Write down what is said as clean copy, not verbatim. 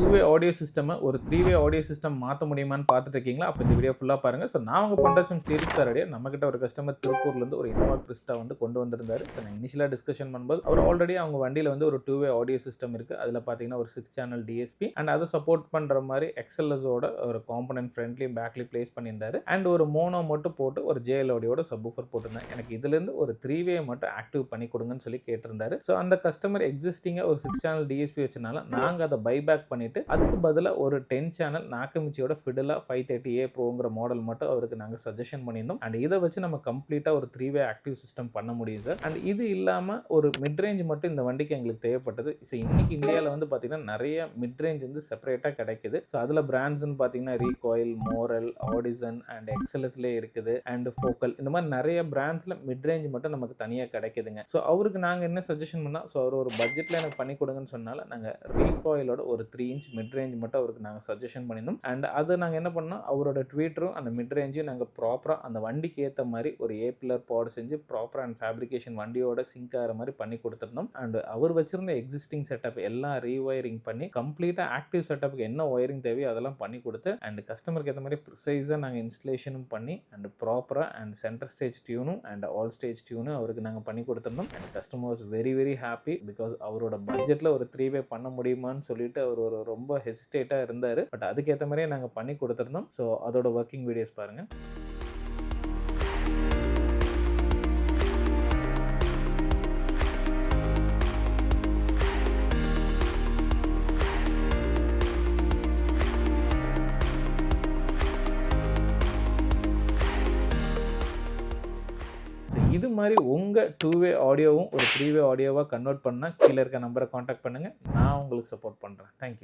2-வே audio system ஒரு 3-வே audio system மாற்ற முடியுமான்னு பார்த்துட்டு இருக்கீங்களா? அப்போ இந்த வீடியோ ஃபுல்லாக பாருங்க. ஸோ நான் உங்க பண்டசம் ஸ்டீரிஸ் காரடியா நம்மகிட்ட ஒரு கஸ்டமர் திருப்பூர்லேருந்து ஒரு இனோவா கிறிஸ்டா வந்து கொண்டு வந்திருந்தாரு. ஸோ நான் இனிஷியலாக டிஸ்கஷன் பண்ணும்போது அவர் ஆல்ரெடி அவங்க வண்டியில் வந்து ஒரு 2-வே ஆடியோ சிஸ்டம் இருக்குது. அதில் பார்த்தீங்கன்னா ஒரு 6 சேனல் டிஎஸ்பி அண்ட் அதை சப்போர்ட் பண்ணுற மாதிரி எக்ஸ்எல்எஸோட ஒரு காம்பனன்ட் ஃப்ரண்ட்லையும் பேக்லையும் பிளேஸ் பண்ணியிருந்தாரு. அண்ட் ஒரு மோனோ மட்டும் போட்டு ஒரு ஜேஎல்ஓடியோட சப்வூஃபர் போட்டிருந்தேன். எனக்கு இதுலேருந்து ஒரு 3-வே மட்டும் ஆக்டிவ் பண்ணி கொடுங்கன்னு சொல்லி கேட்டிருந்தாரு. ஸோ அந்த கஸ்டமர் எக்ஸிஸ்டிங்காக ஒரு 6 சேனல் டிஎஸ்பி வச்சனால நாங்கள் அதை பைபேக் பண்ணிட்டு அதுக்கு பதிலாக ஒரு 10 சேனல் நாக்கமிச்சியோட ஃபிடலா 530A ப்ரோங்கிற மாடல் மட்டும் அவருக்கு நாங்கள் சஜஷன் பண்ணியிருந்தோம். அண்ட் இதை வச்சு நம்ம கம்ப்ளீட்டாக ஒரு 3-வே ஆக்டிவ் சிஸ்டம் பண்ண முடியும் சார். அண்ட் இது இல்லாமல் ஒரு மிட் ரேஞ்ச் மட்டும் இந்த வண்டிக்கு எங்களுக்கு தேவைப்பட்டது. ஸோ இன்னைக்கு இந்தியாவில் வந்து பார்த்தீங்கன்னா நிறைய மிட் ரேஞ்ச் வந்து செப்பரேட்டாக கிடைக்குது. ஸோ அதில் பிராண்ட்ஸ்னு பார்த்தீங்கன்னா ரீகாயில், மோரல், ஆடிசன் அண்ட் எக்ஸலஸ்லேயே இருக்குது அண்ட் ஃபோக்கல், இந்த மாதிரி நிறைய பிராண்ட்ஸில் மிட் ரேஞ்ச் மட்டும் நமக்கு தனியாக கிடைக்குதுங்க. ஸோ அவருக்கு நாங்கள் என்ன சஜஷன் பண்ணால், ஸோ அவர் ஒரு பட்ஜெட்டில் எனக்கு பண்ணி கொடுங்கன்னு சொன்னால நாங்கள் ரீகாயிலோட ஒரு 3 இன்ச் மிட் ரேஞ்ச் மட்டும் அவருக்கு நாங்கள் சஜஷன் பண்ணியிருந்தோம். அண்ட் அதை நாங்கள் என்ன பண்ணோம், அவரோட ட்வீட்டரும் அந்த மிட் ரேஞ்சையும் நாங்கள் ப்ராப்பராக அந்த வண்டிக்கு ஏற்ற மாதிரி ஒரு ஏ பில்லர் பாட் செஞ்சு ப்ராப்பராக அண்ட் ஃபேப்ரிகேஷன் வண்டியோட சிங்க் ஆகிற மாதிரி பண்ணி கொடுத்துருந்தோம். அண்ட் அவர் வச்சிருந்த எக்ஸிஸ்டிங் செட்டப் எல்லாம் ரீவயரிங் பண்ணி கம்ப்ளீட்டாக ஆக்டிவ் செட்டப்புக்கு என்ன ஒயரிங் தேவையோ அதெல்லாம் பண்ணி கொடுத்து அண்ட் கஸ்டமருக்கு ஏற்ற மாதிரி ப்ரிசைஸாக நாங்கள் இன்ஸ்டலேஷனும் பண்ணி அண்ட் ப்ராப்பராக அண்ட் சென்டர் ஸ்டேஜ் டியூனும் அண்ட் ஆல் ஸ்டேஜ் டியூனும் அவருக்கு நாங்கள் பண்ணி கொடுத்துருந்தோம். And customer was very very happy because அவரோட பட்ஜெட்டில் ஒரு 3-வே பண்ண முடியுமான்னு சொல்லிட்டு அவர் ஒரு ரொம்ப ஹெசிடேட்டாக இருந்தார். பட் அதுக்கேற்ற மாதிரியே நாங்கள் பண்ணி கொடுத்துருந்தோம். ஸோ அதோட ஒர்க்கிங் வீடியோஸ் பாருங்கள். இது மாதிரி உங்கள் 2-வே ஆடியோவும் ஒரு 3-வே ஆடியோவாக கன்வெர்ட் பண்ணால் கீழே இருக்க நம்பரை காண்டாக்ட் பண்ணுங்கள். நான் உங்களுக்கு சப்போர்ட் பண்ணுறேன். தேங்க்யூ.